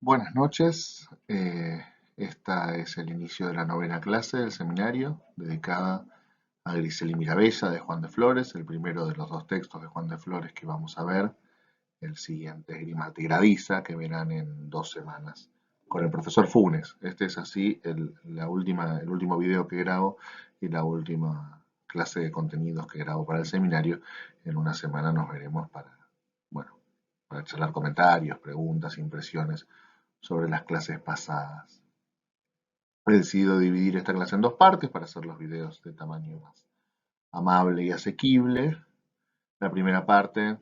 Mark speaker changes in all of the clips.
Speaker 1: Buenas noches. Esta es el inicio de la novena clase del seminario dedicada a Grisel y Mirabella de Juan de Flores, el primero de los dos textos de Juan de Flores que vamos a ver. El siguiente es Grima Tiradiza, que verán en 2 semanas con el profesor Funes. Este es así el último video que grabo y la última clase de contenidos que grabo para el seminario. En una semana nos veremos bueno, para charlar comentarios, preguntas, impresiones sobre las clases pasadas. He decidido dividir esta clase en dos partes para hacer los videos de tamaño más amable y asequible. La primera parte,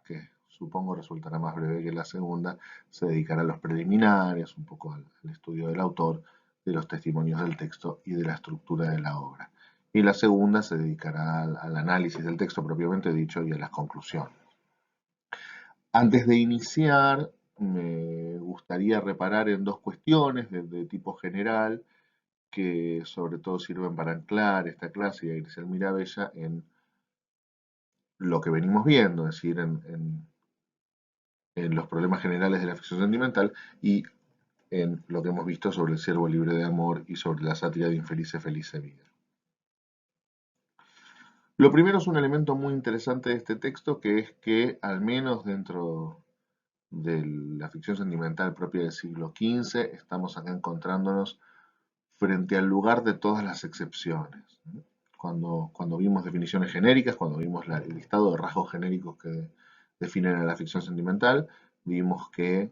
Speaker 1: que supongo resultará más breve que la segunda, se dedicará a los preliminares, un poco al estudio del autor, de los testimonios del texto y de la estructura de la obra. Y la segunda se dedicará al análisis del texto propiamente dicho y a las conclusiones. Antes de iniciar, me gustaría reparar en dos cuestiones de tipo general que sobre todo sirven para anclar esta clase y a Grisel Mirabella en lo que venimos viendo, es decir, en los problemas generales de la ficción sentimental y en lo que hemos visto sobre el ciervo libre de amor y sobre la sátira de Infelice Felice Vida. Lo primero es un elemento muy interesante de este texto, que es que, al menos dentro de la ficción sentimental propia del siglo XV, estamos acá encontrándonos frente al lugar de todas las excepciones. Cuando vimos definiciones genéricas, cuando vimos el listado de rasgos genéricos que definen a la ficción sentimental, vimos que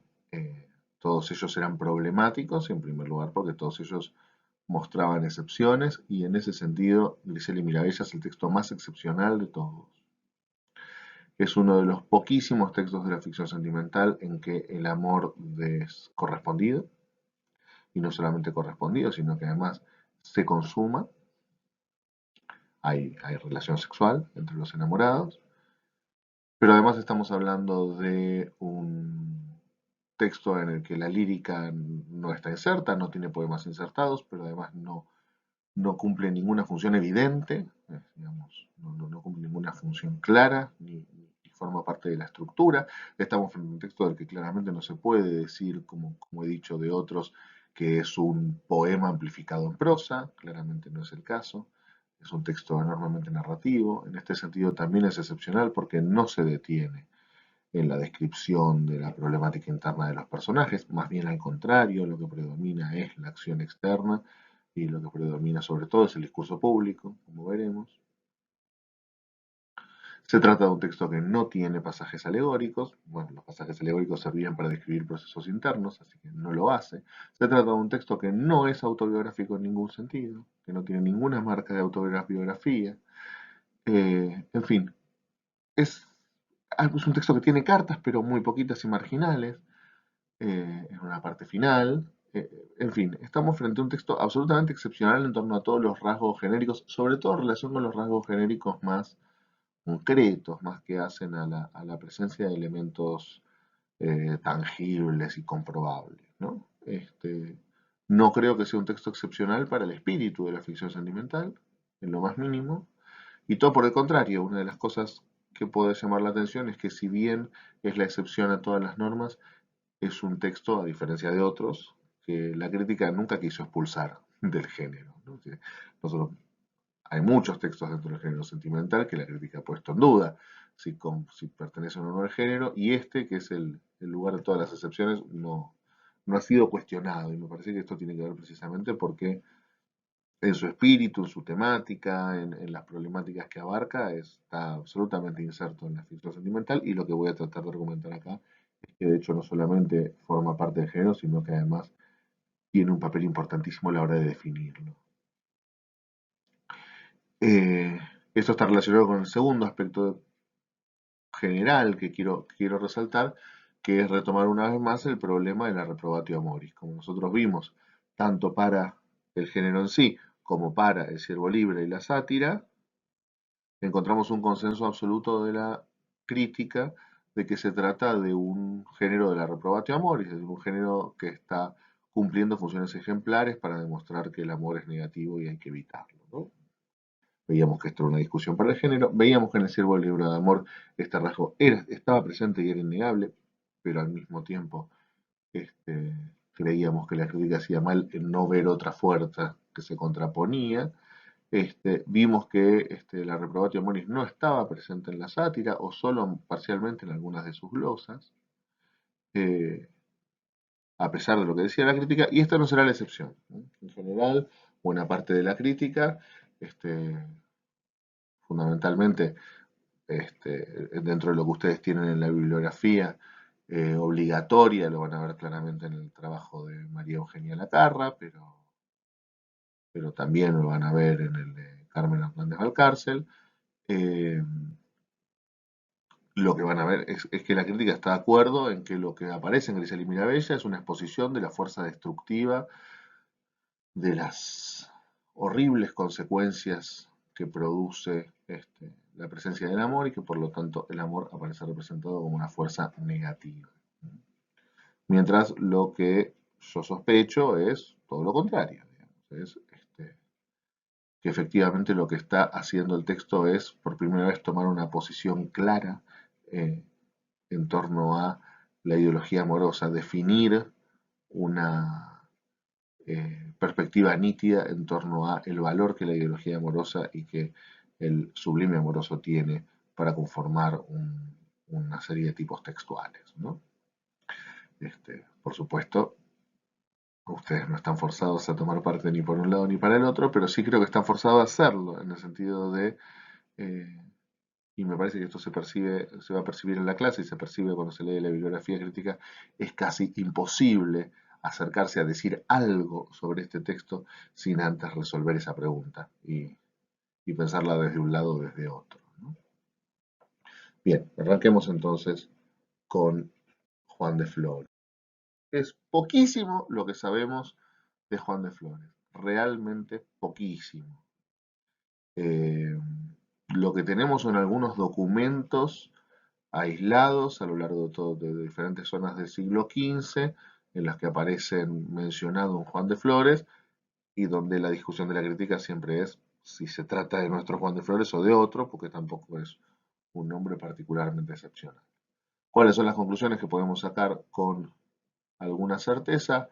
Speaker 1: todos ellos eran problemáticos, en primer lugar porque todos ellos mostraban excepciones, y en ese sentido Grisel y Mirabella es el texto más excepcional de todos. Es uno de los poquísimos textos de la ficción sentimental en que el amor es correspondido, y no solamente correspondido, sino que además se consuma, hay relación sexual entre los enamorados, pero además estamos hablando de un texto en el que la lírica no está inserta, no tiene poemas insertados, pero además no cumple ninguna función evidente, digamos, no cumple ninguna función clara, ni forma parte de la estructura. Estamos frente a un texto del que claramente no se puede decir, como he dicho de otros, que es un poema amplificado en prosa, claramente no es el caso. Es un texto enormemente narrativo, en este sentido también es excepcional porque no se detiene en la descripción de la problemática interna de los personajes, más bien al contrario, lo que predomina es la acción externa y lo que predomina sobre todo es el discurso público, como veremos. Se trata de un texto que no tiene pasajes alegóricos. Bueno, los pasajes alegóricos servían para describir procesos internos, así que no lo hace. Se trata de un texto que no es autobiográfico en ningún sentido, que no tiene ninguna marca de autobiografía. En fin, es, es un texto que tiene cartas, pero muy poquitas y marginales, en una parte final. En fin, estamos frente a un texto absolutamente excepcional en torno a todos los rasgos genéricos, sobre todo en relación con los rasgos genéricos más concretos, más que hacen a la presencia de elementos tangibles y comprobables, ¿no? No creo que sea un texto excepcional para el espíritu de la ficción sentimental, en lo más mínimo, y todo por el contrario. Una de las cosas que puede llamar la atención es que, si bien es la excepción a todas las normas, es un texto, a diferencia de otros, que la crítica nunca quiso expulsar del género, ¿no? Nosotros, hay muchos textos dentro del género sentimental que la crítica ha puesto en duda si pertenecen o no al género, y este, que es el lugar de todas las excepciones, no ha sido cuestionado, y me parece que esto tiene que ver precisamente porque en su espíritu, en su temática, en las problemáticas que abarca, está absolutamente inserto en la ficción sentimental, y lo que voy a tratar de argumentar acá es que de hecho no solamente forma parte del género, sino que además tiene un papel importantísimo a la hora de definirlo. Eh, Esto está relacionado con el segundo aspecto general que quiero resaltar, que es retomar una vez más el problema de la reprobatio amoris. Como nosotros vimos, tanto para el género en sí como para el siervo libre y la sátira, encontramos un consenso absoluto de la crítica de que se trata de un género de la reprobatio amoris, es decir, un género que está cumpliendo funciones ejemplares para demostrar que el amor es negativo y hay que evitarlo, ¿no? Veíamos que esto era una discusión para el género, veíamos que en el Ciervo del Libro de Amor este rasgo estaba presente y era innegable, pero al mismo tiempo creíamos que la crítica hacía mal en no ver otra fuerza que se contraponía. Vimos que la reprobatio moris no estaba presente en la sátira o solo parcialmente en algunas de sus glosas, a pesar de lo que decía la crítica, y esta no será la excepción, ¿no? En general, buena parte de la crítica, fundamentalmente dentro de lo que ustedes tienen en la bibliografía obligatoria, lo van a ver claramente en el trabajo de María Eugenia Lacarra, pero también lo van a ver en el de Carmen Hernández Valcárcel. Lo que van a ver es que la crítica está de acuerdo en que lo que aparece en Grisel y Mirabella es una exposición de la fuerza destructiva, de las horribles consecuencias que produce la presencia del amor y que por lo tanto el amor aparece representado como una fuerza negativa. Mientras lo que yo sospecho es todo lo contrario, digamos, es que efectivamente lo que está haciendo el texto es por primera vez tomar una posición clara eh, en torno a la ideología amorosa, definir una perspectiva nítida en torno a el valor que la ideología amorosa y que el sublime amoroso tiene para conformar una serie de tipos textuales, ¿no? Por supuesto, ustedes no están forzados a tomar parte ni por un lado ni para el otro, pero sí creo que están forzados a hacerlo, en el sentido de, eh, y me parece que esto se percibe, se va a percibir en la clase y se percibe cuando se lee la bibliografía crítica, es casi imposible acercarse a decir algo sobre este texto sin antes resolver esa pregunta y pensarla desde un lado o desde otro, ¿no? Bien, arranquemos entonces con Juan de Flores. Es poquísimo lo que sabemos de Juan de Flores, realmente poquísimo. Eh, lo que tenemos son algunos documentos aislados a lo largo de diferentes zonas del siglo XV, en las que aparecen mencionado un Juan de Flores, y donde la discusión de la crítica siempre es si se trata de nuestro Juan de Flores o de otro, porque tampoco es un nombre particularmente excepcional. ¿Cuáles son las conclusiones que podemos sacar con alguna certeza?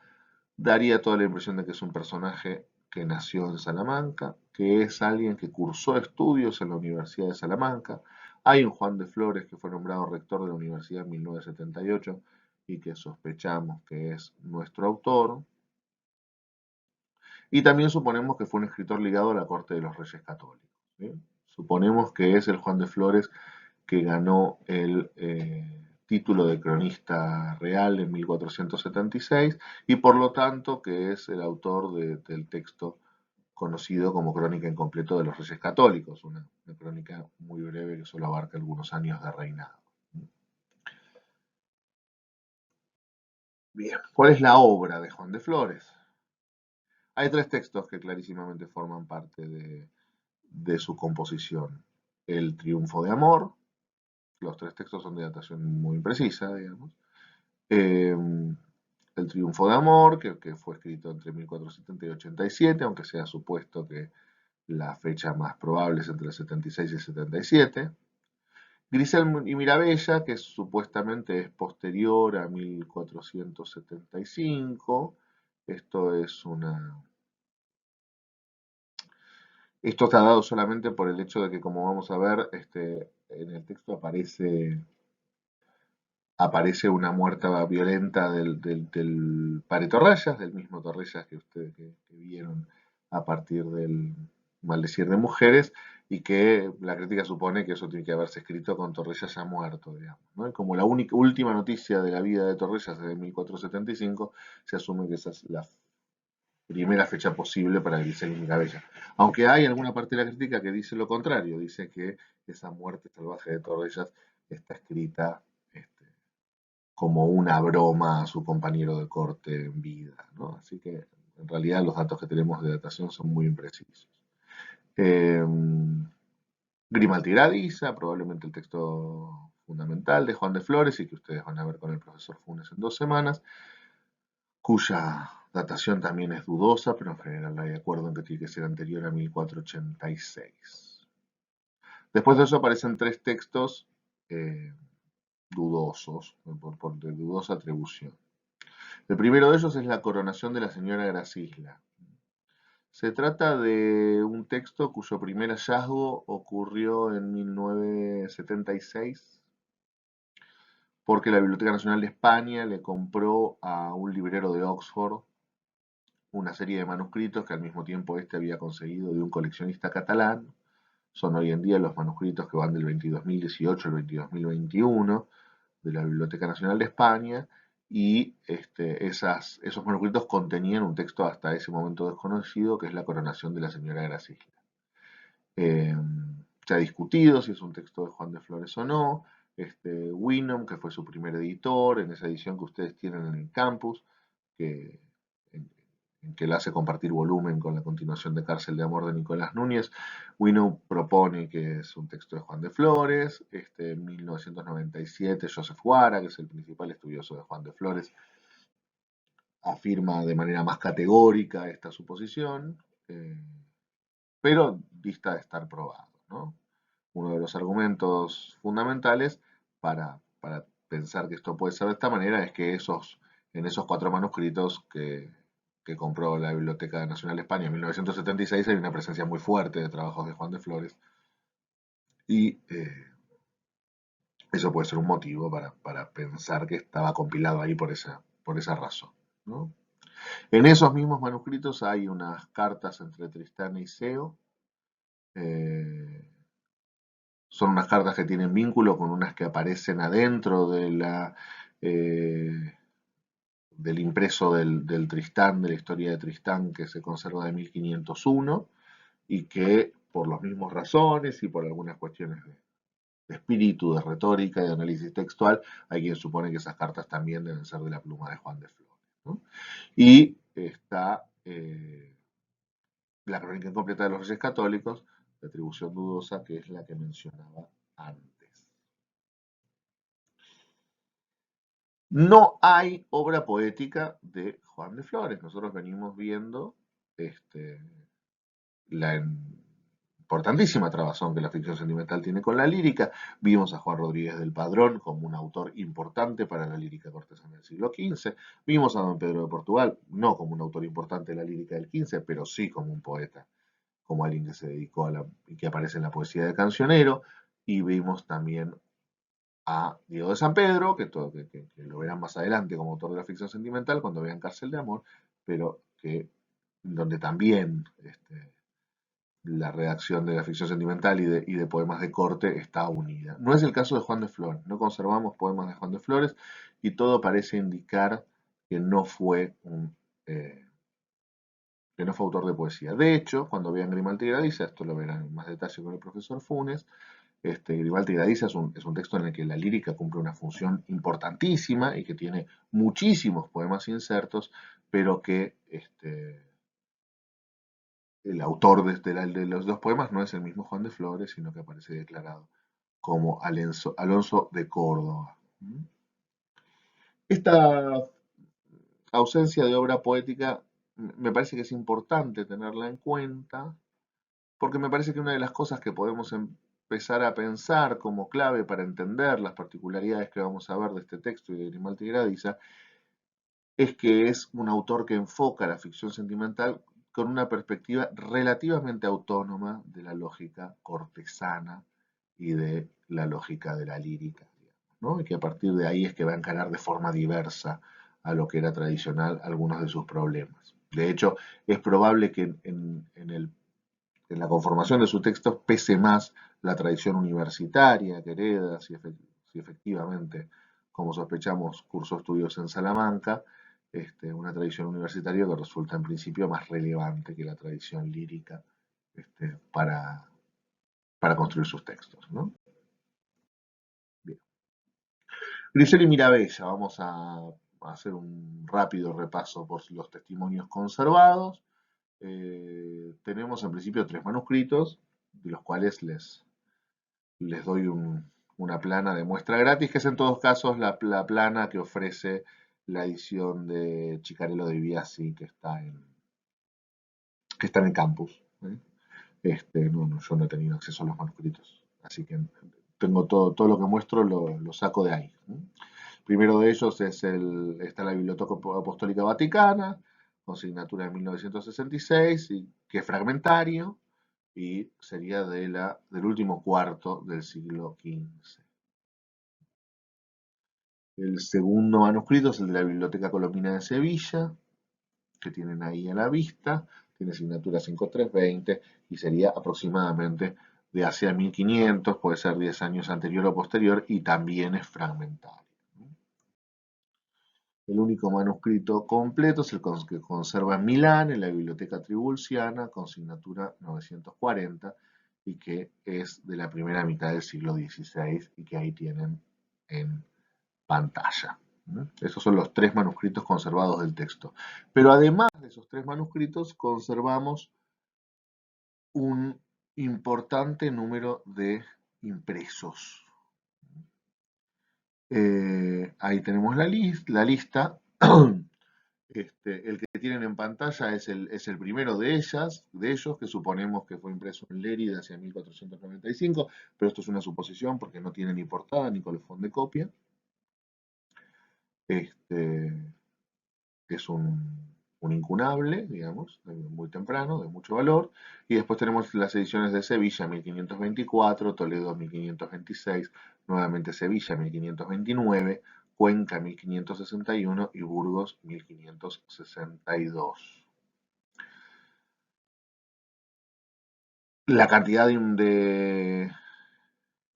Speaker 1: Daría toda la impresión de que es un personaje que nació en Salamanca, que es alguien que cursó estudios en la Universidad de Salamanca. Hay un Juan de Flores que fue nombrado rector de la universidad en 1978 y que sospechamos que es nuestro autor. Y también suponemos que fue un escritor ligado a la corte de los Reyes Católicos, ¿sí? Suponemos que es el Juan de Flores que ganó el título de cronista real en 1476 y por lo tanto que es el autor del texto conocido como Crónica Incompleto de los Reyes Católicos, una crónica muy breve que solo abarca algunos años de reinado. Bien, ¿cuál es la obra de Juan de Flores? Hay tres textos que clarísimamente forman parte de su composición. El Triunfo de Amor, los tres textos son de datación muy imprecisa, digamos. Eh, el Triunfo de Amor, que fue escrito entre 1470 y 87, aunque se ha supuesto que la fecha más probable es entre el 76 y el 77. Grisel y Mirabella, que supuestamente es posterior a 1475. Esto es una... Esto está dado solamente por el hecho de que, como vamos a ver, en el texto aparece una muerte violenta del padre Torrellas, del mismo Torrellas que ustedes que vieron a partir del Maldecir de Mujeres, y que la crítica supone que eso tiene que haberse escrito con Torrellas ya muerto, digamos, ¿no? Y como la última noticia de la vida de Torrellas es de 1475, se asume que esa es la primera fecha posible para Grisel y Mirabella. Aunque hay alguna parte de la crítica que dice lo contrario, dice que esa muerte salvaje de Torrellas está escrita como una broma a su compañero de corte en vida, ¿no? Así que en realidad los datos que tenemos de datación son muy imprecisos. Eh, Grimaldi Gradiza, probablemente el texto fundamental de Juan de Flores y que ustedes van a ver con el profesor Funes en 2 semanas, cuya datación también es dudosa, pero en general hay acuerdo en que tiene que ser anterior a 1486. Después de eso aparecen tres textos dudosos, de dudosa atribución. El primero de ellos es la coronación de la señora Gracisla. Se trata de un texto cuyo primer hallazgo ocurrió en 1976 porque la Biblioteca Nacional de España le compró a un librero de Oxford una serie de manuscritos que al mismo tiempo este había conseguido de un coleccionista catalán. Son hoy en día los manuscritos que van del 22.018 al 22.021 de la Biblioteca Nacional de España, y esos manuscritos contenían un texto hasta ese momento desconocido, que es la coronación de la señora Gracisla. Eh, Se ha discutido si es un texto de Juan de Flores o no. Winham, que fue su primer editor, en esa edición que ustedes tienen en el campus, que, en, en que le hace compartir volumen con la continuación de Cárcel de Amor de Nicolás Núñez, Winham propone que es un texto de Juan de Flores. En 1997, Joseph Guara, que es el principal estudioso de Juan de Flores, afirma de manera más categórica esta suposición, pero dista de estar probado, ¿no? Uno de los argumentos fundamentales para pensar que esto puede ser de esta manera es que en esos 4 manuscritos que compró la Biblioteca Nacional de España en 1976 hay una presencia muy fuerte de trabajos de Juan de Flores, y eso puede ser un motivo para pensar que estaba compilado ahí por esa razón, ¿no? En esos mismos manuscritos hay unas cartas entre Tristán y Iseo. eh, Son unas cartas que tienen vínculo con unas que aparecen adentro eh, del impreso del Tristán, de la historia de Tristán, que se conserva de 1501, y que por las mismas razones y por algunas cuestiones de espíritu, de retórica y de análisis textual, hay quien supone que esas cartas también deben ser de la pluma de Juan de Flores, ¿no? Y está la crónica incompleta de los Reyes Católicos, de atribución dudosa, que es la que mencionaba antes. No hay obra poética de Juan de Flores. Nosotros venimos viendo la importantísima trabazón que la ficción sentimental tiene con la lírica. Vimos a Juan Rodríguez del Padrón como un autor importante para la lírica cortesana del siglo XV. Vimos a don Pedro de Portugal, no como un autor importante de la lírica del XV, pero sí como un poeta, como alguien que se dedicó y que aparece en la poesía de Cancionero. Y vimos también a Diego de San Pedro, que lo verán más adelante como autor de la ficción sentimental cuando vean Cárcel de Amor, pero donde también la redacción de la ficción sentimental y de poemas de corte está unida. No es el caso de Juan de Flores, no conservamos poemas de Juan de Flores, y todo parece indicar que no fue eh, que no fue autor de poesía. De hecho, cuando vean Grimaldi y Gradiza, esto lo verán en más detalle con el profesor Funes, Grimaldi y Gradiza es un texto en el que la lírica cumple una función importantísima y que tiene muchísimos poemas insertos, pero que el autor de los dos poemas no es el mismo Juan de Flores, sino que aparece declarado como Alonso de Córdoba. Esta ausencia de obra poética me parece que es importante tenerla en cuenta, porque me parece que una de las cosas que podemos empezar a pensar como clave para entender las particularidades que vamos a ver de este texto y de Grimaldi y Gradiza es que es un autor que enfoca la ficción sentimental con una perspectiva relativamente autónoma de la lógica cortesana y de la lógica de la lírica, ¿no? Y que a partir de ahí es que va a encarar de forma diversa a lo que era tradicional algunos de sus problemas. De hecho, es probable que en la conformación de su texto pese más la tradición universitaria que hereda, si efectivamente, como sospechamos, cursó estudios en Salamanca, una tradición universitaria que resulta en principio más relevante que la tradición lírica para construir sus textos, ¿no? Bien. Grisel y Mirabella, vamos a hacer un rápido repaso por los testimonios conservados. Tenemos en principio 3 manuscritos, de los cuales les doy una plana de muestra gratis, que es en todos casos la plana que ofrece la edición de Chicarello de Biasi, que está en el campus, ¿eh? No, yo no he tenido acceso a los manuscritos, así que tengo todo lo que muestro lo saco de ahí, ¿eh? Primero de ellos está la Biblioteca Apostólica Vaticana, con signatura de 1966, que es fragmentario y sería del último cuarto del siglo XV. El segundo manuscrito es el de la Biblioteca Colombina de Sevilla, que tienen ahí a la vista, tiene signatura 5320 y sería aproximadamente de hacia 1500, puede ser 10 años anterior o posterior, y también es fragmentario. El único manuscrito completo es el que conserva en Milán, en la Biblioteca Tribulciana, con signatura 940, y que es de la primera mitad del siglo XVI y que ahí tienen en pantalla. Esos son los 3 manuscritos conservados del texto. Pero además de esos 3 manuscritos, conservamos un importante número de impresos. Ahí tenemos la lista. El que tienen en pantalla es el primero de ellos, que suponemos que fue impreso en Lérida hacia 1495, pero esto es una suposición porque no tiene ni portada ni colofón de copia. Es un incunable, digamos, muy temprano, de mucho valor. Y después tenemos las ediciones de Sevilla 1524, Toledo 1526, nuevamente Sevilla 1529, Cuenca 1561 y Burgos 1562. La cantidad de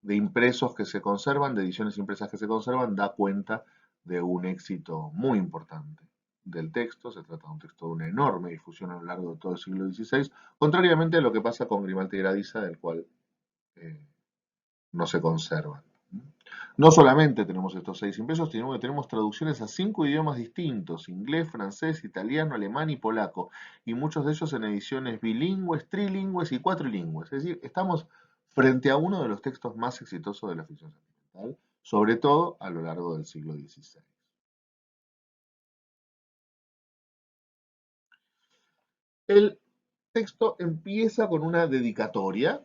Speaker 1: impresos que se conservan, de ediciones impresas que se conservan, da cuenta de un éxito muy importante del texto. Se trata de un texto de una enorme difusión a lo largo de todo el siglo XVI, contrariamente a lo que pasa con Grimaldi y Gradisa, del cual no se conserva. No solamente tenemos estos 6 impresos, sino que tenemos traducciones a 5 idiomas distintos: inglés, francés, italiano, alemán y polaco, y muchos de ellos en ediciones bilingües, trilingües y cuatrilingües. Es decir, estamos frente a uno de los textos más exitosos de la ficción sentimental, sobre todo a lo largo del siglo XVI. El texto empieza con una dedicatoria,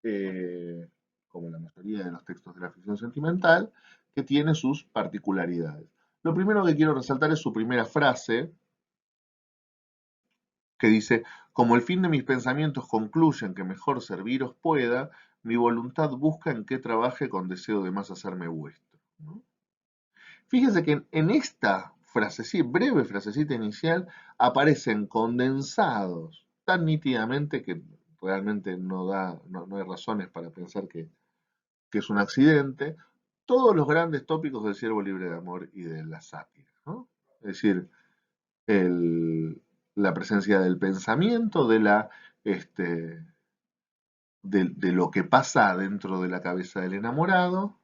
Speaker 1: eh, como la mayoría de los textos de la ficción sentimental, que tiene sus particularidades. Lo primero que quiero resaltar es su primera frase, que dice: como el fin de mis pensamientos concluye en que mejor serviros pueda, mi voluntad busca en que trabaje con deseo de más hacerme vuestro, ¿no? Fíjese que en esta frasecita, breve frasecita inicial, aparecen condensados tan nítidamente que realmente no hay razones para pensar que es un accidente, todos los grandes tópicos del Ciervo Libre de Amor y de la sátira, ¿no? Es decir, el, la presencia del pensamiento, este, de lo que pasa dentro de la cabeza del enamorado,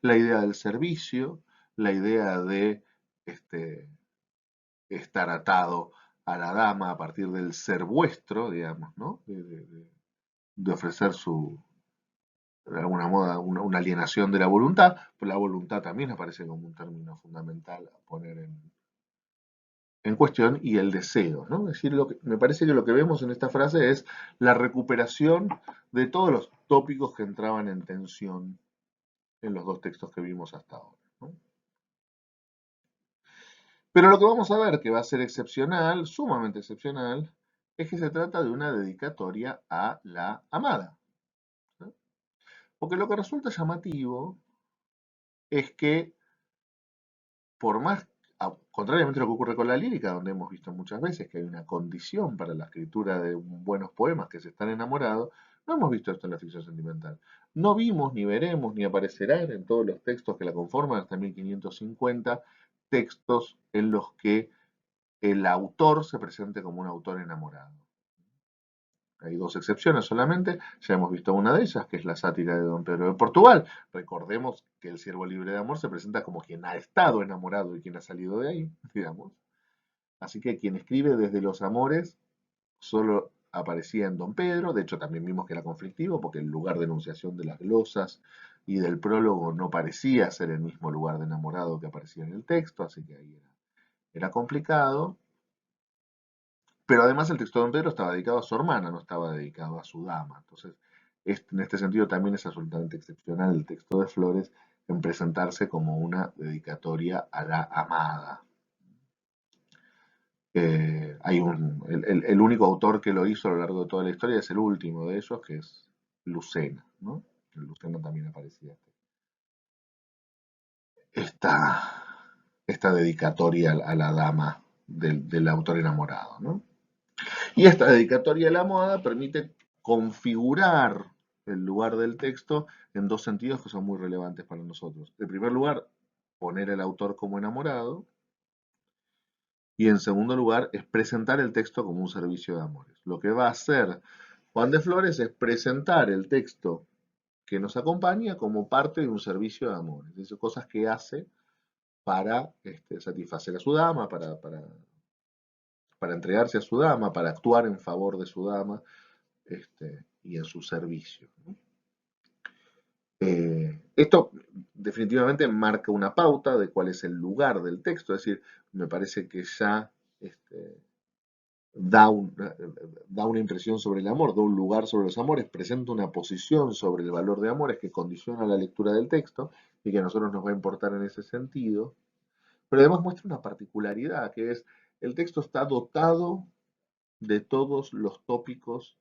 Speaker 1: la idea del servicio, la idea de este, estar atado a la dama a partir del ser vuestro, digamos, ¿no? De ofrecer de alguna modo, una alienación de la voluntad, pero la voluntad también aparece como un término fundamental a poner en cuestión, y el deseo, ¿no? Es decir, me parece que lo que vemos en esta frase es la recuperación de todos los tópicos que entraban en tensión en los 2 textos que vimos hasta ahora, ¿no? Pero lo que vamos a ver, que va a ser excepcional, sumamente excepcional, es que se trata de una dedicatoria a la amada, ¿no? Porque lo que resulta llamativo es que, por más, contrariamente a lo que ocurre con la lírica, donde hemos visto muchas veces que hay una condición para la escritura de buenos poemas, que se están enamorados, no hemos visto esto en la ficción sentimental. No vimos, ni veremos, ni aparecerán en todos los textos que la conforman hasta 1550, textos en los que el autor se presente como un autor enamorado. Hay 2 excepciones solamente, ya hemos visto una de ellas, que es la sátira de Don Pedro de Portugal. Recordemos que el Ciervo Libre de Amor se presenta como quien ha estado enamorado y quien ha salido de ahí, digamos. Así que quien escribe desde los amores solo aparecía en Don Pedro. De hecho, también vimos que era conflictivo porque el lugar de enunciación de las glosas y del prólogo no parecía ser el mismo lugar de enamorado que aparecía en el texto, así que ahí era complicado. Pero además el texto de Don Pedro estaba dedicado a su hermana, no estaba dedicado a su dama. Entonces, en este sentido también es absolutamente excepcional el texto de Flores, en presentarse como una dedicatoria a la amada. El único autor que lo hizo a lo largo de toda la historia es el último de ellos, que es Lucena, ¿no? En Lucena también aparecía esta, esta dedicatoria a la dama del autor enamorado, ¿no? Y esta dedicatoria a la amada permite configurar el lugar del texto en dos sentidos que son muy relevantes para nosotros. En primer lugar, poner al autor como enamorado, y en segundo lugar es presentar el texto como un servicio de amores. Lo que va a hacer Juan de Flores es presentar el texto que nos acompaña como parte de un servicio de amores, es decir, cosas que hace para satisfacer a su dama, para entregarse a su dama, para actuar en favor de su dama y en su servicio, ¿no? Esto definitivamente marca una pauta de cuál es el lugar del texto, es decir, me parece que ya este, da, un, da una impresión sobre el amor, da un lugar sobre los amores, presenta una posición sobre el valor de amores que condiciona la lectura del texto y que a nosotros nos va a importar en ese sentido, pero además muestra una particularidad, que es el texto está dotado de todos los tópicos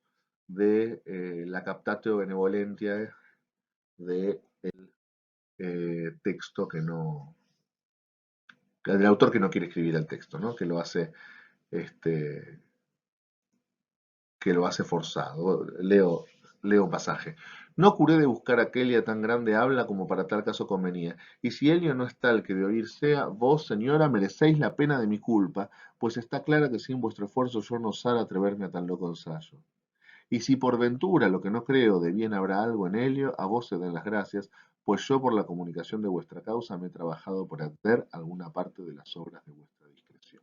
Speaker 1: de la captatio benevolentia del texto que no, del autor que no quiere escribir el texto, ¿no? Este, que lo hace forzado. Leo un pasaje. No curé de buscar aquella tan grande habla como para tal caso convenía. Y si Helio no es tal que de oír sea, vos, señora, merecéis la pena de mi culpa, pues está clara que sin vuestro esfuerzo yo no osara atreverme a tan loco ensayo. Y si por ventura, lo que no creo, de bien habrá algo en Helio, a vos se den las gracias, pues yo por la comunicación de vuestra causa me he trabajado por hacer alguna parte de las obras de vuestra discreción.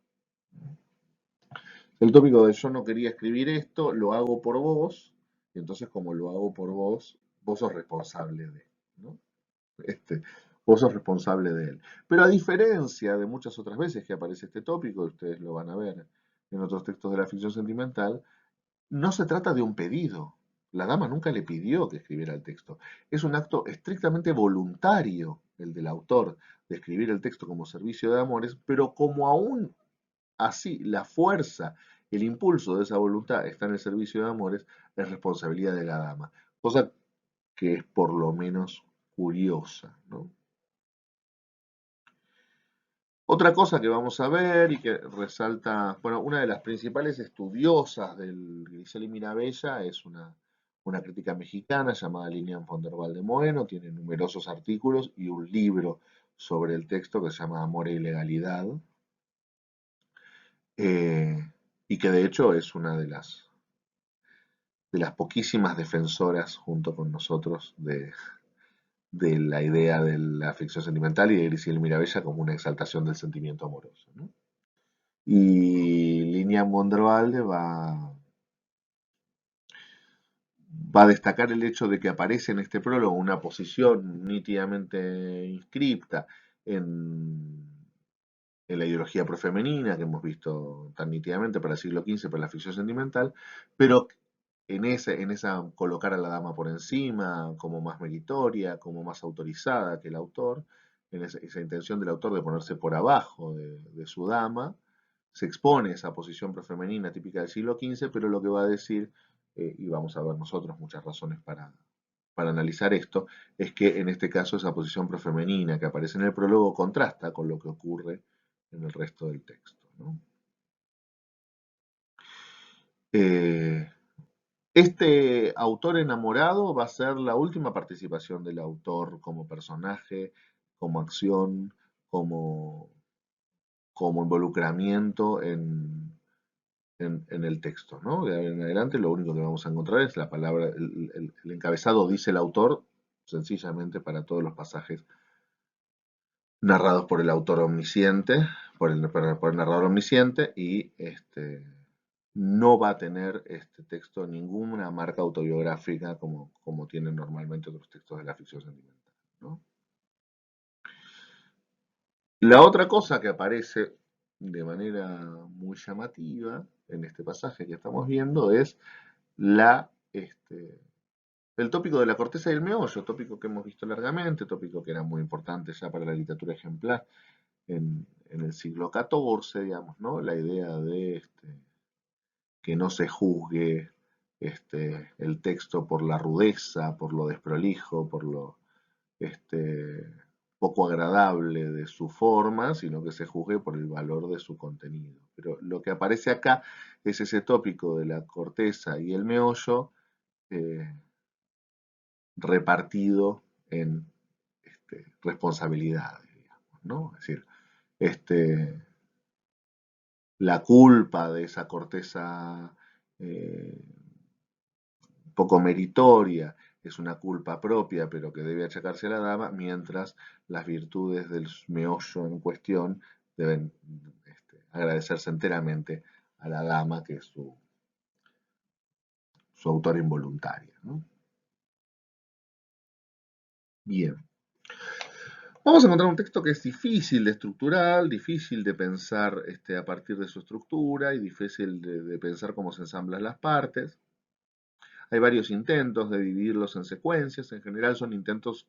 Speaker 1: El tópico de yo no quería escribir esto, lo hago por vos, y entonces como lo hago por vos, vos sos responsable de, ¿no? Este, vos sos responsable de él. Pero a diferencia de muchas otras veces que aparece este tópico, y ustedes lo van a ver en otros textos de la ficción sentimental, no se trata de un pedido. La dama nunca le pidió que escribiera el texto. Es un acto estrictamente voluntario, el del autor, de escribir el texto como servicio de amores, pero como aún así, la fuerza, el impulso de esa voluntad está en el servicio de amores, es responsabilidad de la dama. Cosa que es por lo menos curiosa, ¿no? Otra cosa que vamos a ver y que resalta, bueno, una de las principales estudiosas del Grisel y Mirabella es una crítica mexicana llamada Lilian von der Moeno, tiene numerosos artículos y un libro sobre el texto que se llama Amor e Ilegalidad, eh, y que de hecho es una de las poquísimas defensoras junto con nosotros de la idea de la ficción sentimental y de Graciela Mirabella como una exaltación del sentimiento amoroso, ¿no? Y Línea Mondralde va a destacar el hecho de que aparece en este prólogo una posición nítidamente inscripta en, en la ideología profemenina que hemos visto tan nítidamente para el siglo XV, para la ficción sentimental, pero en esa colocar a la dama por encima, como más meritoria, como más autorizada que el autor, en esa intención del autor de ponerse por abajo de su dama, se expone esa posición profemenina típica del siglo XV, pero lo que va a decir, y vamos a ver nosotros muchas razones para analizar esto, es que en este caso esa posición profemenina que aparece en el prólogo contrasta con lo que ocurre en el resto del texto, ¿no? Eh, Este autor enamorado va a ser la última participación del autor como personaje, como acción, como, como involucramiento en el texto, ¿no? De ahí en adelante lo único que vamos a encontrar es la palabra, el encabezado dice el autor, sencillamente para todos los pasajes narrados por el autor omnisciente, por el narrador omnisciente, y no va a tener este texto ninguna marca autobiográfica como tienen normalmente otros textos de la ficción sentimental, ¿no? La otra cosa que aparece de manera muy llamativa en este pasaje que estamos viendo es la, este, el tópico de la corteza y el meollo, tópico que hemos visto largamente, tópico que era muy importante ya para la literatura ejemplar en el siglo XIV, digamos, ¿no? La idea de que no se juzgue el texto por la rudeza, por lo desprolijo, por lo este, poco agradable de su forma, sino que se juzgue por el valor de su contenido. Pero lo que aparece acá es ese tópico de la corteza y el meollo eh, repartido en responsabilidades, digamos, ¿no? Es decir, este, la culpa de esa corteza eh, poco meritoria es una culpa propia, pero que debe achacarse a la dama, mientras las virtudes del meollo en cuestión deben agradecerse enteramente a la dama, que es su autora involuntaria, ¿no? Bien. Vamos a encontrar un texto que es difícil de estructurar, difícil de pensar a partir de su estructura y difícil de pensar cómo se ensamblan las partes. Hay varios intentos de dividirlos en secuencias, en general son intentos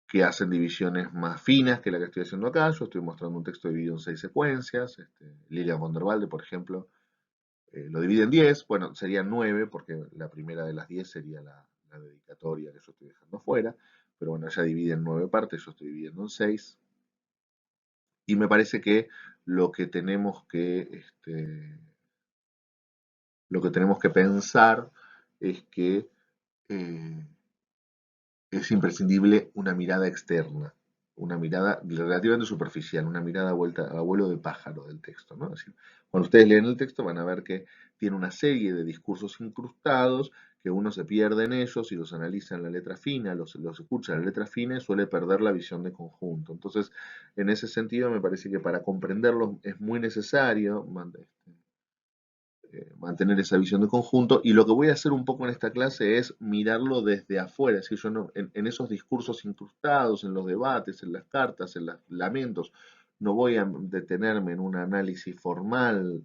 Speaker 1: que hacen divisiones más finas que la que estoy haciendo acá. Yo estoy mostrando un texto dividido en 6 secuencias. Lilian von der Walde, por ejemplo, lo divide en 10. Bueno, serían 9 porque la primera de las 10 sería la dedicatoria que yo estoy dejando fuera. Pero bueno, ella divide en 9 partes, yo estoy dividiendo en 6. Y me parece que lo que tenemos que, lo que, tenemos que pensar es que eh, es imprescindible una mirada externa, una mirada relativamente superficial, una mirada vuelta a vuelo de pájaro del texto, ¿no? Es decir, cuando ustedes leen el texto van a ver que tiene una serie de discursos incrustados, que uno se pierde en ellos y los analiza en la letra fina, los escucha en la letra fina y suele perder la visión de conjunto. Entonces, en ese sentido, me parece que para comprenderlos es muy necesario mantener esa visión de conjunto, y lo que voy a hacer un poco en esta clase es mirarlo desde afuera, es decir, yo no, en esos discursos incrustados, en los debates, en las cartas, en los lamentos, no voy a detenerme en un análisis formal,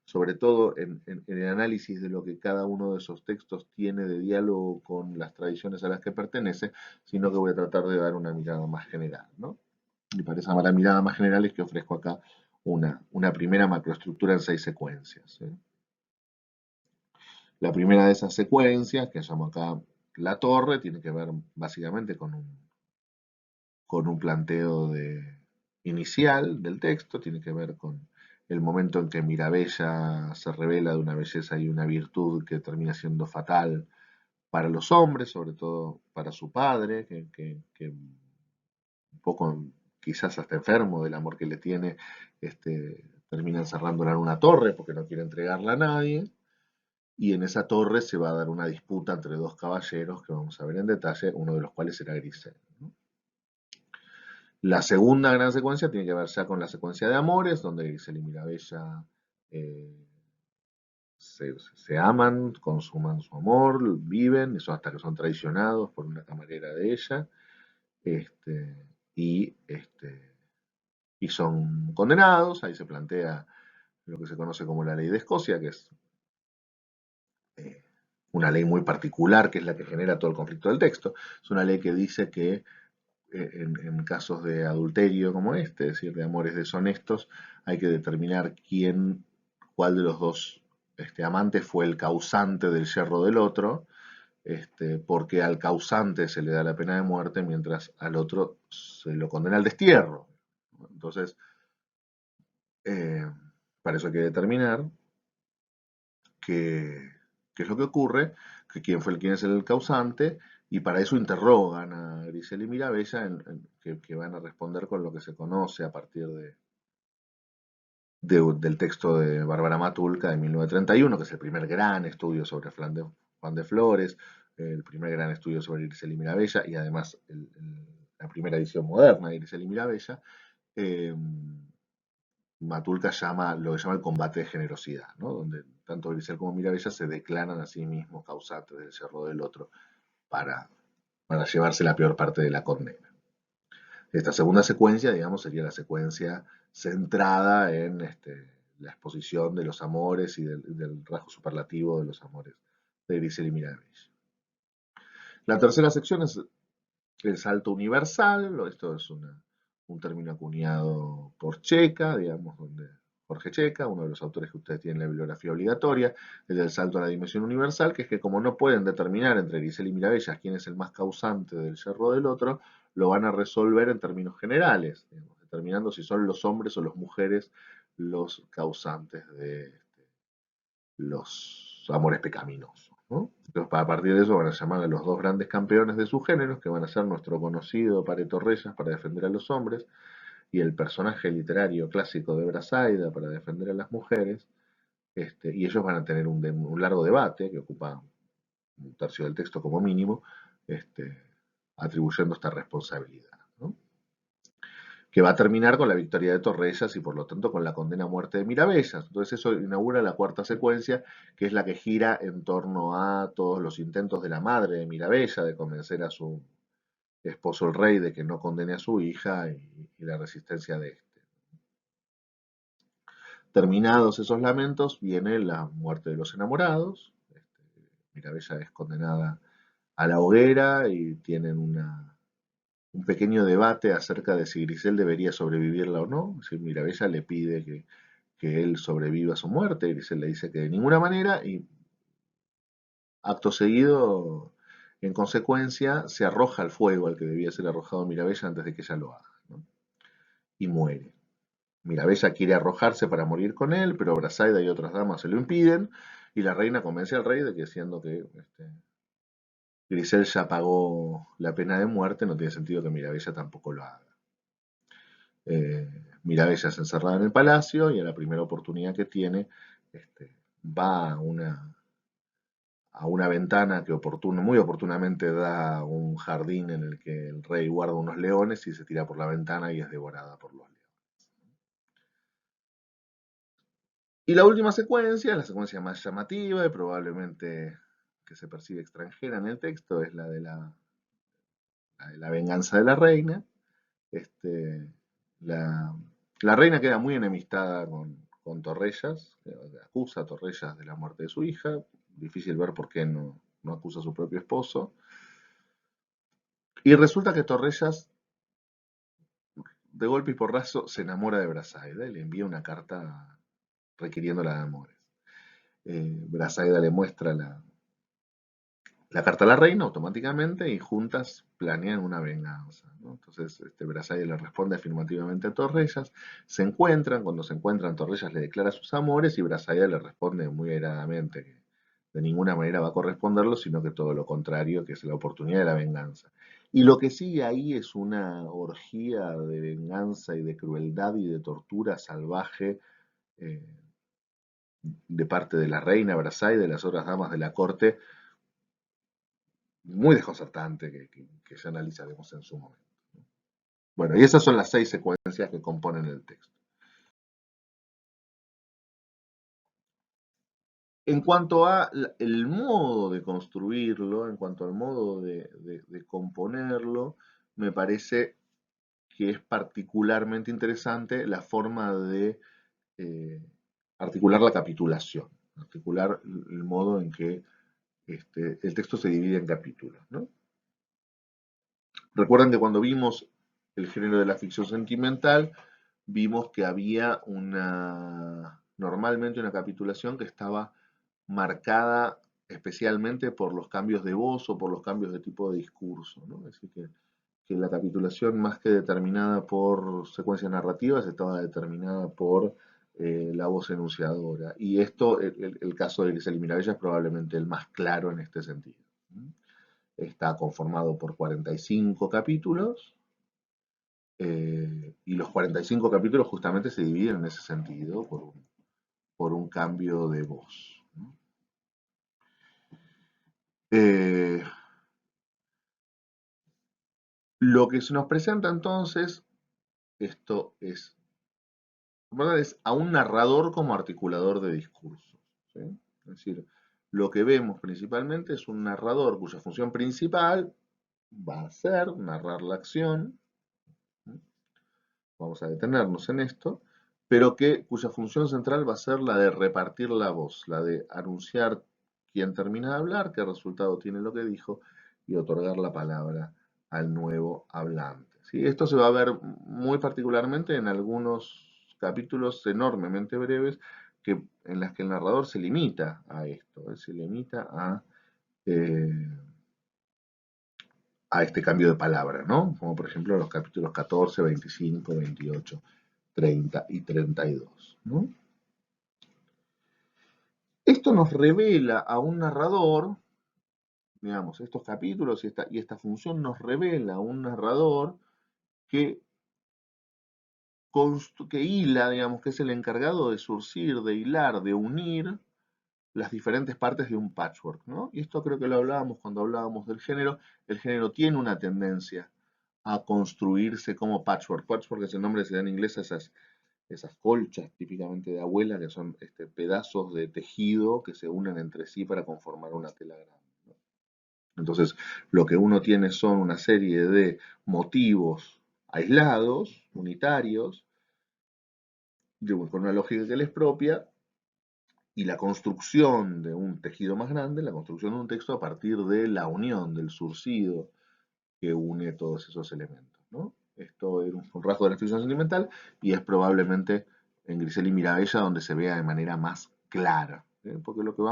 Speaker 1: sobre todo en el análisis de lo que cada uno de esos textos tiene de diálogo con las tradiciones a las que pertenece, sino que voy a tratar de dar una mirada más general, ¿no? Y para esa mirada más general es que ofrezco acá una primera macroestructura en 6 secuencias. La primera de esas secuencias, que llamo acá la torre, tiene que ver básicamente con un planteo inicial del texto, tiene que ver con el momento en que Mirabella se revela de una belleza y una virtud que termina siendo fatal para los hombres, sobre todo para su padre, que un poco quizás hasta enfermo del amor que le tiene, termina encerrándola en una torre porque no quiere entregarla a nadie. Y en esa torre se va a dar una disputa entre dos caballeros que vamos a ver en detalle, uno de los cuales será Grisel, ¿no? La segunda gran secuencia tiene que ver ya con la secuencia de amores, donde Grisel y Mirabella eh, se aman, consuman su amor, viven, eso hasta que son traicionados por una camarera de ella, este, y, este, y son condenados. Ahí se plantea lo que se conoce como la ley de Escocia, que es eh, una ley muy particular, que es la que genera todo el conflicto del texto. Es una ley que dice que en casos de adulterio como este, es decir, de amores deshonestos, hay que determinar cuál de los dos amantes fue el causante del yerro del otro, porque al causante se le da la pena de muerte, mientras al otro se lo condena al destierro. Entonces, eh, para eso hay que determinar qué es lo que ocurre, quién es el causante, y para eso interrogan a Grisel y Mirabella, que van a responder con lo que se conoce a partir del texto de Bárbara Matulca de 1931, que es el primer gran estudio sobre Juan de Flores, el primer gran estudio sobre Grisel y Mirabella, y además la primera edición moderna de Grisel y Mirabella. eh, Matulca llama lo que llama el combate de generosidad, ¿no? Donde tanto Grisel como Mirabella se declaran a sí mismos causantes del yerro del otro para, para llevarse la peor parte de la condena. Esta segunda secuencia, digamos, sería la secuencia centrada en la exposición de los amores y del rasgo superlativo de los amores de Grisel y Mirabella. La tercera sección es el salto universal, esto es un término acuñado por Checa, digamos, donde Jorge Checa, uno de los autores que ustedes tienen en la bibliografía obligatoria, es el salto a la dimensión universal, que es que como no pueden determinar entre Grisel y Mirabella quién es el más causante del yerro del otro, lo van a resolver en términos generales, digamos, determinando si son los hombres o las mujeres los causantes de los amores pecaminosos, ¿no? Entonces, a partir de eso van a llamar a los dos grandes campeones de sus géneros, que van a ser nuestro conocido Pareto Reyes para defender a los hombres, y el personaje literario clásico de Brasaida para defender a las mujeres, y ellos van a tener un largo debate, que ocupa un tercio del texto como mínimo, atribuyendo esta responsabilidad, ¿no? Que va a terminar con la victoria de Torrellas y por lo tanto con la condena a muerte de Miravellas. Entonces eso inaugura la cuarta secuencia, que es la que gira en torno a todos los intentos de la madre de Mirabella de convencer a su esposo el rey de que no condene a su hija y la resistencia de este. Terminados esos lamentos, viene la muerte de los enamorados. Mirabella es condenada a la hoguera y tienen un pequeño debate acerca de si Grisel debería sobrevivirla o no. Es decir, Mirabella le pide que él sobreviva a su muerte, Grisel le dice que de ninguna manera, y acto seguido, en consecuencia, se arroja al fuego al que debía ser arrojado Mirabella antes de que ella lo haga, ¿no? Y muere. Mirabella quiere arrojarse para morir con él, pero Brasaida y otras damas se lo impiden, y la reina convence al rey de que siendo que Grisel ya pagó la pena de muerte, no tiene sentido que Mirabella tampoco lo haga. Mirabella es encerrada en el palacio y a la primera oportunidad que tiene va a una ventana que muy oportunamente da un jardín en el que el rey guarda unos leones y se tira por la ventana y es devorada por los leones. Y la última secuencia, la secuencia más llamativa y probablemente que se percibe extranjera en el texto, es la venganza de la reina. Este, la, la reina queda muy enemistada con Torrellas, acusa a Torrellas de la muerte de su hija, difícil ver por qué no acusa a su propio esposo, y resulta que Torrellas, de golpe y porrazo, se enamora de Brasaida y le envía una carta requiriéndola de amores. Brasaida le muestra la carta a la reina automáticamente y juntas planean una venganza, ¿no? Entonces Brasaida le responde afirmativamente a Torrellas, se encuentran, cuando se encuentran Torrellas le declara sus amores y Brasaida le responde muy airadamente que de ninguna manera va a corresponderlo, sino que todo lo contrario, que es la oportunidad de la venganza. Y lo que sigue ahí es una orgía de venganza y de crueldad y de tortura salvaje eh, de parte de la reina Brasaida y de las otras damas de la corte, muy desconcertante que ya analizaremos en su momento. Bueno, y esas son las 6 secuencias que componen el texto. En cuanto al modo de construirlo, en cuanto al modo de componerlo, me parece que es particularmente interesante la forma de eh, articular la capitulación, articular el modo en que el texto se divide en capítulos, ¿no? Recuerdan que cuando vimos el género de la ficción sentimental, vimos que había normalmente una capitulación que estaba marcada especialmente por los cambios de voz o por los cambios de tipo de discurso, ¿no? Es decir, que la capitulación, más que determinada por secuencias narrativas, estaba determinada por la voz enunciadora. Y esto, el caso de Grisel y Mirabella es probablemente el más claro en este sentido. Está conformado por 45 capítulos, y los 45 capítulos justamente se dividen en ese sentido por un cambio de voz, ¿no? Eh, lo que se nos presenta entonces, esto es a un narrador como articulador de discursos, ¿sí? Es decir, lo que vemos principalmente es un narrador cuya función principal va a ser narrar la acción, ¿sí? Vamos a detenernos en esto, pero cuya función central va a ser la de repartir la voz, la de anunciar quién termina de hablar, qué resultado tiene lo que dijo y otorgar la palabra al nuevo hablante. ¿Sí? Esto se va a ver muy particularmente en algunos capítulos enormemente breves en las que el narrador se limita a esto, se limita eh, a este cambio de palabra, ¿no? Como por ejemplo los capítulos 14, 25, 28, 30 y 32, ¿no? Esto nos revela a un narrador, digamos, estos capítulos y esta función nos revela a un narrador que, que hila, digamos, que es el encargado de surcir, de hilar, de unir las diferentes partes de un patchwork, ¿no? Y esto creo que lo hablábamos cuando hablábamos del género. El género tiene una tendencia a construirse como patchwork. Patchwork es el nombre que se da en inglés a esas colchas típicamente de abuela, que son pedazos de tejido que se unen entre sí para conformar una tela grande, ¿no? Entonces, lo que uno tiene son una serie de motivos aislados, unitarios, con una lógica que les propia, y la construcción de un tejido más grande, la construcción de un texto a partir de la unión, del surcido que une todos esos elementos, ¿no? Esto es un rasgo de la ficción sentimental y es probablemente en Grisel y Mirabella donde se vea de manera más clara, ¿eh? Porque lo que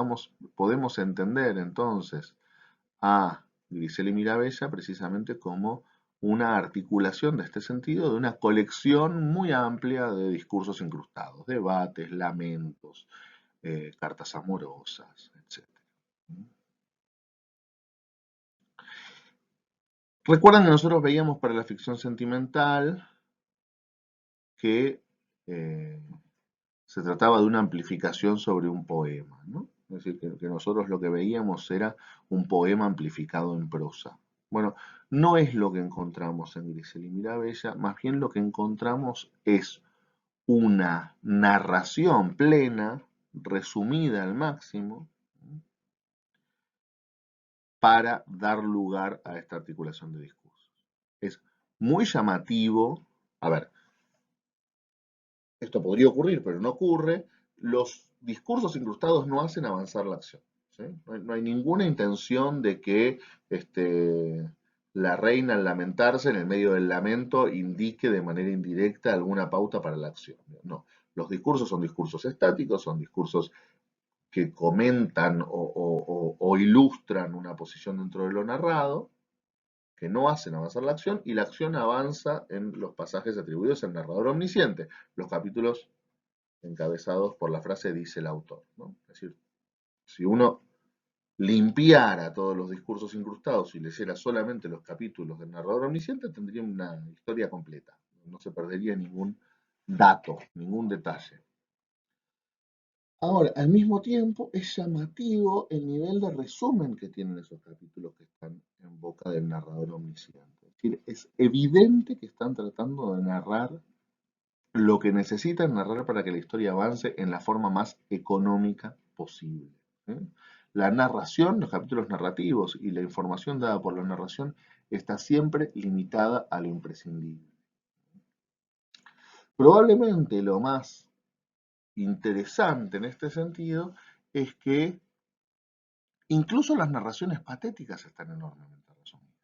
Speaker 1: podemos entender entonces a Grisel y Mirabella precisamente como una articulación de este sentido de una colección muy amplia de discursos incrustados, debates, lamentos, cartas amorosas, etc. Recuerdan que nosotros veíamos para la ficción sentimental que eh, se trataba de una amplificación sobre un poema, ¿no? Es decir, que nosotros lo que veíamos era un poema amplificado en prosa. Bueno, no es lo que encontramos en Grisel y Mirabella, más bien lo que encontramos es una narración plena, resumida al máximo, para dar lugar a esta articulación de discursos. Es muy llamativo, a ver, esto podría ocurrir, pero no ocurre, los discursos incrustados no hacen avanzar la acción, ¿sí? No hay ninguna intención de que la reina al lamentarse en el medio del lamento indique de manera indirecta alguna pauta para la acción. No, los discursos son discursos estáticos, son discursos que comentan o ilustran una posición dentro de lo narrado, que no hacen avanzar la acción, y la acción avanza en los pasajes atribuidos al narrador omnisciente, los capítulos encabezados por la frase dice el autor, ¿no? Es decir, si uno limpiara todos los discursos incrustados y leyera solamente los capítulos del narrador omnisciente, tendría una historia completa, no se perdería ningún dato, ningún detalle. Ahora, al mismo tiempo, es llamativo el nivel de resumen que tienen esos capítulos que están en boca del narrador omnisciente. Es decir, es evidente que están tratando de narrar lo que necesitan narrar para que la historia avance en la forma más económica posible, ¿eh? La narración, los capítulos narrativos y la información dada por la narración está siempre limitada a lo imprescindible. Probablemente lo más interesante en este sentido es que incluso las narraciones patéticas están enormemente resumidas,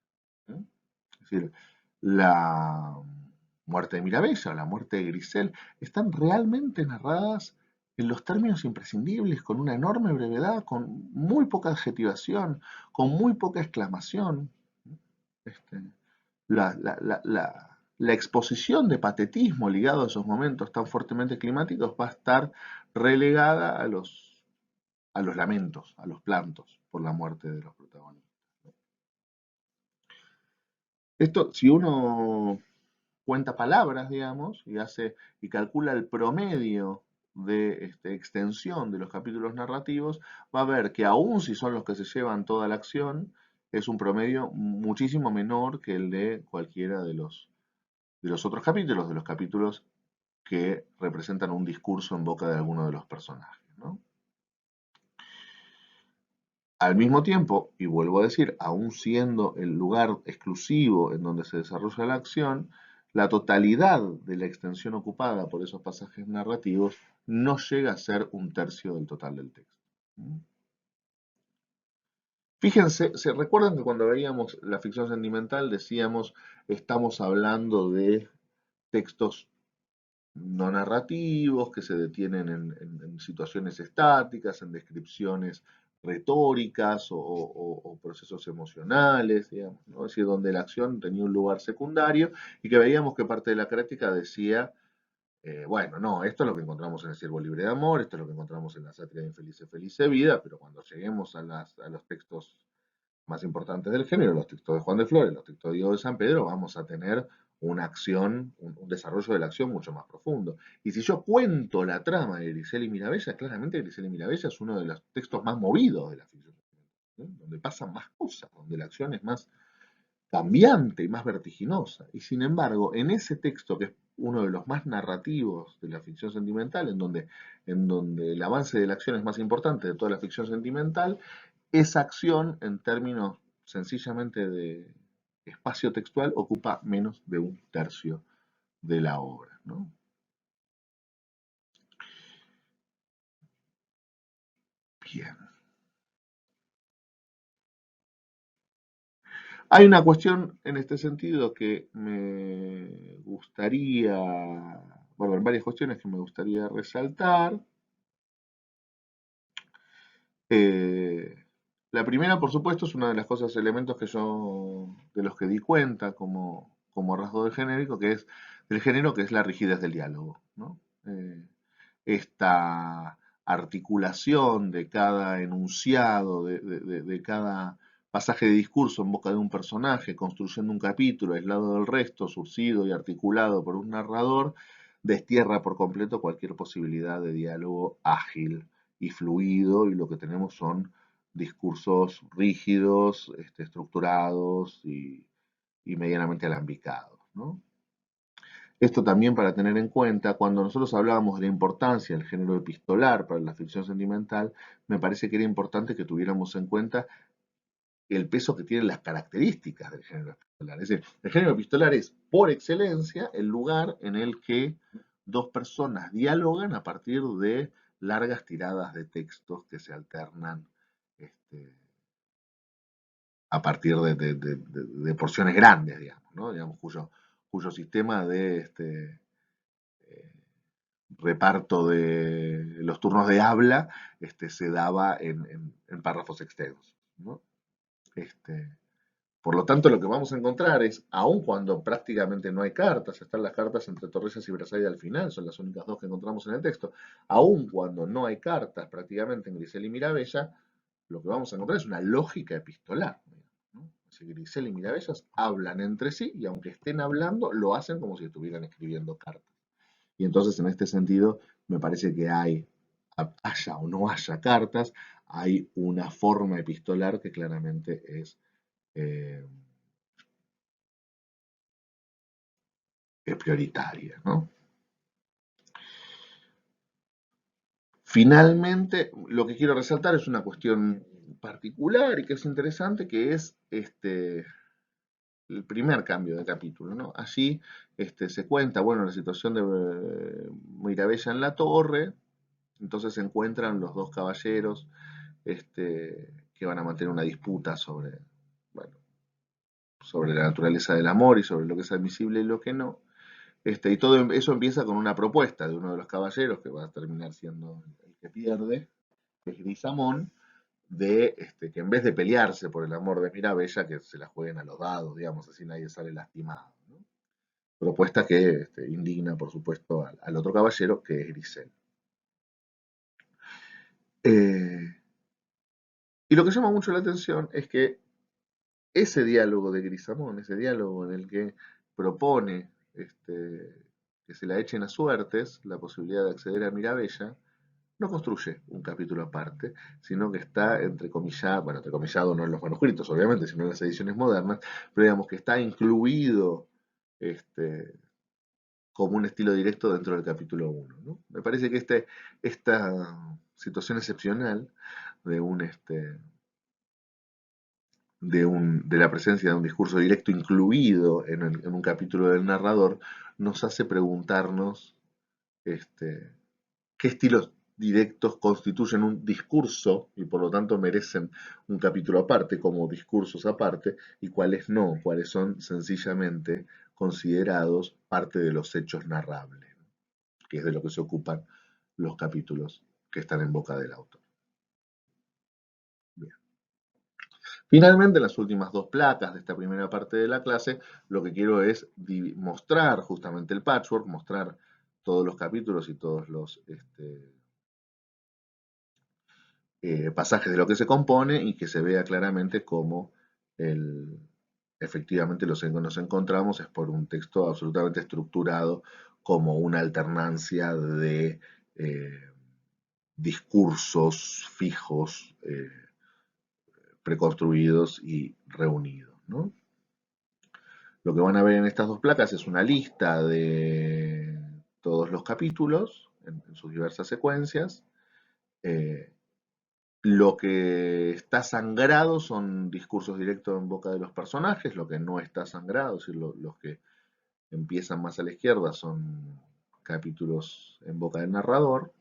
Speaker 1: ¿eh? Es decir, la muerte de Mirabella o la muerte de Grisel están realmente narradas en los términos imprescindibles, con una enorme brevedad, con muy poca adjetivación, con muy poca exclamación. Este, la exposición de patetismo ligado a esos momentos tan fuertemente climáticos va a estar relegada a los lamentos, a los plantos por la muerte de los protagonistas. Esto, si uno cuenta palabras, digamos, y calcula el promedio de extensión de los capítulos narrativos, va a ver que aun si son los que se llevan toda la acción, es un promedio muchísimo menor que el de cualquiera de los otros capítulos, de los capítulos que representan un discurso en boca de alguno de los personajes, ¿no? Al mismo tiempo, y vuelvo a decir, aún siendo el lugar exclusivo en donde se desarrolla la acción, la totalidad de la extensión ocupada por esos pasajes narrativos no llega a ser un tercio del total del texto. Fíjense, ¿se recuerdan que cuando veíamos la ficción sentimental decíamos estamos hablando de textos no narrativos que se detienen en situaciones estáticas, en descripciones retóricas o procesos emocionales, digamos, ¿no? Es decir, donde la acción tenía un lugar secundario y que veíamos que parte de la crítica decía, bueno, no, esto es lo que encontramos en el Ciervo Libre de Amor, esto es lo que encontramos en la sátira de Infelice Felice Vida, pero cuando lleguemos a los textos más importantes del género, los textos de Juan de Flores, los textos de Diego de San Pedro, vamos a tener una acción, un desarrollo de la acción mucho más profundo. Y si yo cuento la trama de Grisel y Mirabella, claramente Grisel y Mirabella es uno de los textos más movidos de la ficción, ¿no? Donde pasan más cosas, donde la acción es más cambiante y más vertiginosa. Y sin embargo, en ese texto, que es uno de los más narrativos de la ficción sentimental, en donde el avance de la acción es más importante de toda la ficción sentimental, esa acción, en términos sencillamente de espacio textual, ocupa menos de un tercio de la obra, ¿no? Bien. Hay una cuestión en este sentido que me gustaría, bueno, hay varias cuestiones que me gustaría resaltar. Eh, la primera, por supuesto, es una de las cosas, elementos que yo, de los que di cuenta como rasgo del genérico, del género, que es la rigidez del diálogo, ¿no? Esta articulación de cada enunciado, de cada pasaje de discurso en boca de un personaje, construyendo un capítulo aislado del resto, surcido y articulado por un narrador, destierra por completo cualquier posibilidad de diálogo ágil y fluido, y lo que tenemos son discursos rígidos, estructurados y medianamente alambicados, ¿no? Esto también para tener en cuenta, cuando nosotros hablábamos de la importancia del género epistolar para la ficción sentimental, me parece que era importante que tuviéramos en cuenta el peso que tienen las características del género epistolar. Es decir, el género epistolar es, por excelencia, el lugar en el que dos personas dialogan a partir de largas tiradas de textos que se alternan este, a partir de porciones grandes, digamos, ¿no? Digamos, cuyo sistema de eh, reparto de los turnos de habla se daba en párrafos extensos, ¿no? Este, por lo tanto, lo que vamos a encontrar es, aun cuando prácticamente no hay cartas, están las cartas entre Torresas y Brazaide al final, son las únicas dos que encontramos en el texto, aun cuando no hay cartas prácticamente en Grisel y Mirabella, lo que vamos a encontrar es una lógica epistolar, ¿no? Si Grisel y Mirabellas hablan entre sí y aunque estén hablando, lo hacen como si estuvieran escribiendo cartas. Y entonces, en este sentido, me parece que haya o no haya cartas, hay una forma epistolar que claramente eh, es prioritaria, ¿no? Finalmente, lo que quiero resaltar es una cuestión particular y que es interesante, que es el primer cambio de capítulo, ¿no? Allí se cuenta, bueno, la situación de Mirabella en la torre, entonces se encuentran los dos caballeros que van a mantener una disputa bueno, sobre la naturaleza del amor y sobre lo que es admisible y lo que no. Y todo eso empieza con una propuesta de uno de los caballeros, que va a terminar siendo el que pierde, que es Grisamón, que en vez de pelearse por el amor de Mirabella, que se la jueguen a los dados, digamos, así nadie sale lastimado, ¿no? Propuesta que indigna, por supuesto, al otro caballero, que es Grisel. Eh, y lo que llama mucho la atención es que ese diálogo de Grisamón, ese diálogo en el que propone que se la echen a suertes la posibilidad de acceder a Mirabella, no construye un capítulo aparte, sino que está entrecomillado, bueno, entrecomillado no en los manuscritos, obviamente, sino en las ediciones modernas, pero digamos que está incluido este, como un estilo directo dentro del capítulo 1, ¿no? Me parece que esta situación excepcional de de la presencia de un discurso directo incluido en un capítulo del narrador, nos hace preguntarnos este, qué estilos directos constituyen un discurso y por lo tanto merecen un capítulo aparte como discursos aparte y cuáles no, cuáles son sencillamente considerados parte de los hechos narrables, que es de lo que se ocupan los capítulos que están en boca del autor. Bien. Finalmente, en las últimas dos placas de esta primera parte de la clase, lo que quiero es mostrar justamente el patchwork, mostrar todos los capítulos y todos los pasajes de lo que se compone y que se vea claramente cómo efectivamente lo que nos encontramos es por un texto absolutamente estructurado como una alternancia de discursos fijos, preconstruidos y reunidos, ¿no? Lo que van a ver en estas dos placas es una lista de todos los capítulos en sus diversas secuencias. Lo que está sangrado son discursos directos en boca de los personajes, lo que no está sangrado, es decir, los que empiezan más a la izquierda son capítulos en boca del narrador.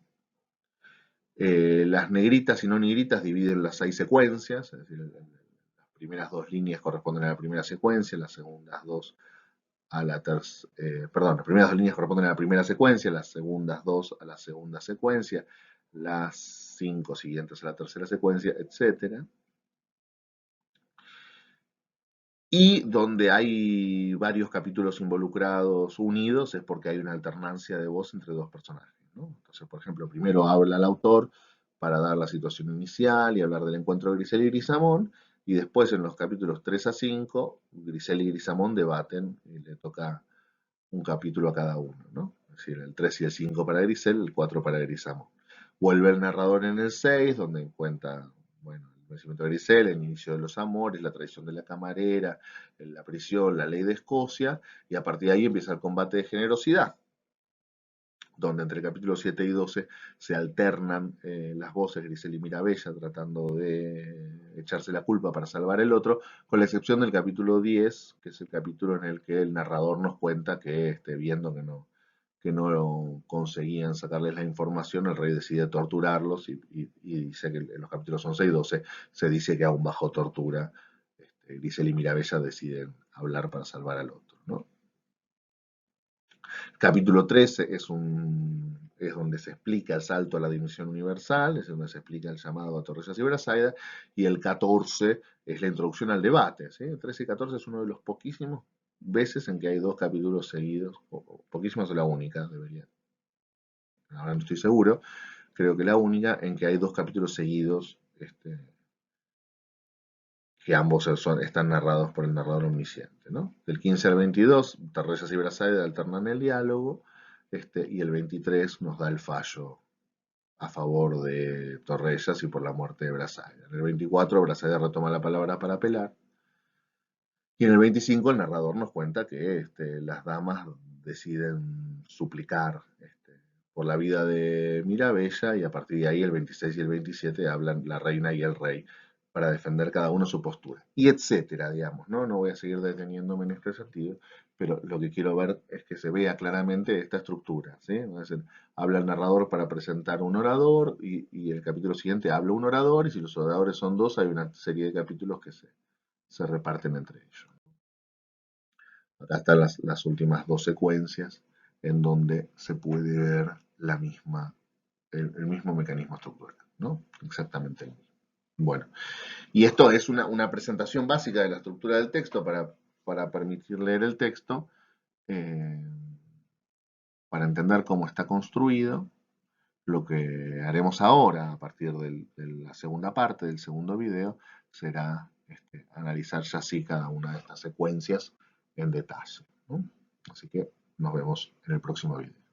Speaker 1: Las negritas y no negritas dividen las 6 secuencias, es decir, las primeras dos líneas corresponden a la primera secuencia, las segundas dos a la perdón, las primeras dos líneas corresponden a la primera secuencia, las segundas dos a la segunda secuencia, las 5 siguientes a la tercera secuencia, etc. Y donde hay varios capítulos involucrados unidos es porque hay una alternancia de voz entre dos personajes, ¿no? Entonces, por ejemplo, primero habla el autor para dar la situación inicial y hablar del encuentro de Grisel y Grisamón, y después en los capítulos 3 a 5, Grisel y Grisamón debaten y le toca un capítulo a cada uno, ¿no? Es decir, el 3 y el 5 para Grisel, el 4 para Grisamón. Vuelve el narrador en el 6, donde cuenta, bueno, el nacimiento de Grisel, el inicio de los amores, la traición de la camarera, la prisión, la ley de Escocia, y a partir de ahí empieza el combate de generosidad, donde entre el capítulo 7 y 12 se alternan las voces Grisel y Mirabella tratando de echarse la culpa para salvar el otro, con la excepción del capítulo 10, que es el capítulo en el que el narrador nos cuenta que viendo que no conseguían sacarles la información, el rey decide torturarlos y dice que en los capítulos 11 y 12 se dice que aún bajo tortura Grisel y Mirabella deciden hablar para salvar al otro, ¿no? Capítulo 13 es donde se explica el salto a la dimensión universal, es donde se explica el llamado a Torresas y Brasaida, y el 14 es la introducción al debate. ¿Sí? El 13 y 14 es uno de los poquísimos veces en que hay dos capítulos seguidos, o poquísimas o la única, debería. Ahora no estoy seguro, creo que la única en que hay dos capítulos seguidos que ambos están narrados por el narrador omnisciente. ¿No? Del 15 al 22, Torresas y Brasaida alternan el diálogo, y el 23 nos da el fallo a favor de Torresas y por la muerte de Brasaida. En el 24, Brasaida retoma la palabra para apelar. Y en el 25 el narrador nos cuenta que las damas deciden suplicar por la vida de Mirabella y a partir de ahí el 26 y el 27 hablan la reina y el rey para defender cada uno su postura. Y etcétera, digamos, ¿no? No voy a seguir deteniéndome en este sentido, pero lo que quiero ver es que se vea claramente esta estructura, ¿sí? Es decir, habla el narrador para presentar un orador y el capítulo siguiente habla un orador y si los oradores son dos hay una serie de capítulos que se reparten entre ellos. Acá están las últimas dos secuencias en donde se puede ver el mismo mecanismo estructural, ¿no? Exactamente el mismo. Bueno, y esto es una presentación básica de la estructura del texto para permitir leer el texto, eh, para entender cómo está construido. Lo que haremos ahora, a partir de la segunda parte, del segundo video, será analizar ya sí cada una de estas secuencias en detalle, ¿no? Así que nos vemos en el próximo video.